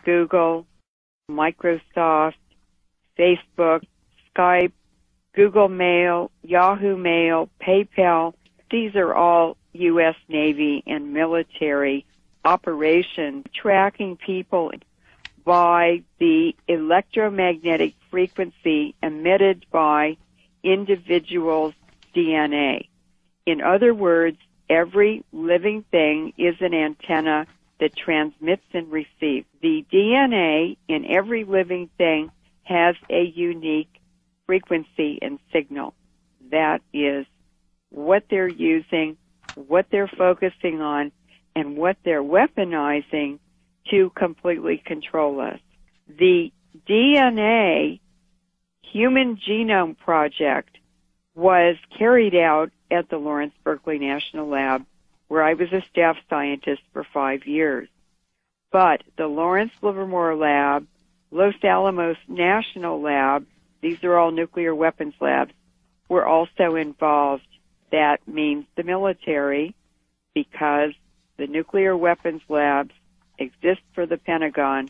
Google, Microsoft, Facebook, Skype, Google Mail, Yahoo Mail, PayPal. These are all U.S. Navy and military operations tracking people by the electromagnetic frequency emitted by individuals' DNA. In other words, every living thing is an antenna that transmits and receives. The DNA in every living thing has a unique frequency and signal. That is what they're using, what they're focusing on, and what they're weaponizing to completely control us. The DNA Human Genome Project was carried out at the Lawrence Berkeley National Lab, where I was a staff scientist for 5 years. But the Lawrence Livermore Lab, Los Alamos National Lab, these are all nuclear weapons labs, were also involved. That means the military, because the nuclear weapons labs exist for the Pentagon,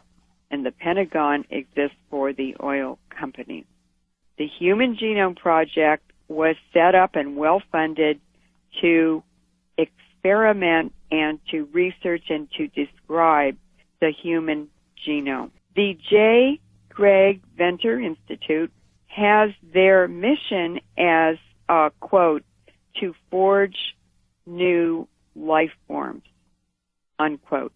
and the Pentagon exists for the oil companies. The Human Genome Project was set up and well-funded to experiment and to research and to describe the human genome. The J. Greg Venter Institute has their mission as, quote, to forge new life forms, unquote.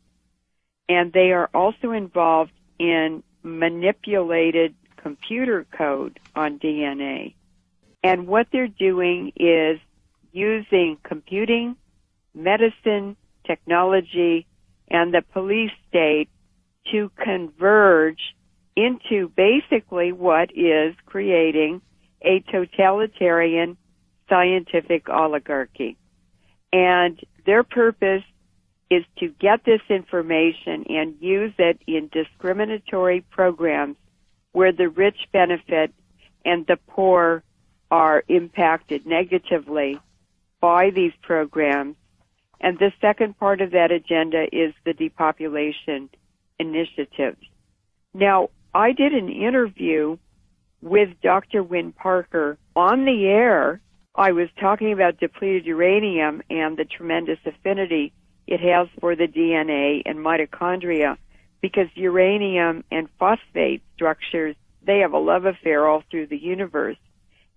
And they are also involved in manipulated computer code on DNA. And what they're doing is using computing, medicine, technology, and the police state to converge into basically what is creating a totalitarian scientific oligarchy. And their purpose is to get this information and use it in discriminatory programs where the rich benefit and the poor are impacted negatively by these programs. And the second part of that agenda is the depopulation initiatives. Now, I did an interview with Dr. Win Parker on the air. I was talking about depleted uranium and the tremendous affinity it has for the DNA and mitochondria, because uranium and phosphate structures, they have a love affair all through the universe.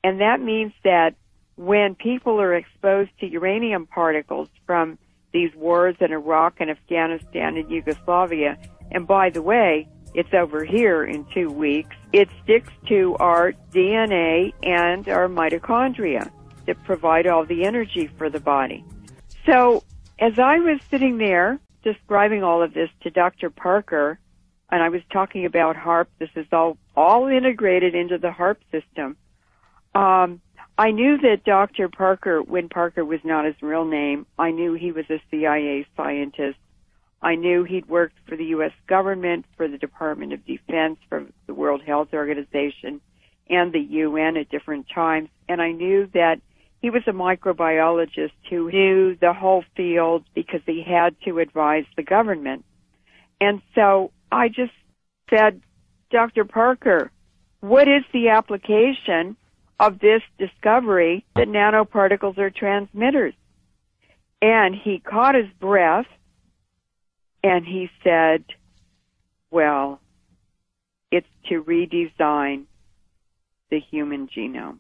And that means that when people are exposed to uranium particles from these wars in Iraq and Afghanistan and Yugoslavia, and by the way, it's over here in 2 weeks, it sticks to our DNA and our mitochondria that provide all the energy for the body. So as I was sitting there describing all of this to Dr. Parker, and I was talking about HAARP, this is all integrated into the HAARP system, I knew that Dr. Parker, Win Parker, was not his real name. I knew he was a CIA scientist. I knew he'd worked for the U.S. government, for the Department of Defense, for the World Health Organization, and the UN at different times. And I knew that he was a microbiologist who knew the whole field because he had to advise the government. And so I just said, Dr. Parker, what is the application of this discovery that nanoparticles are transmitters? And he caught his breath and he said, well, it's to redesign the human genome.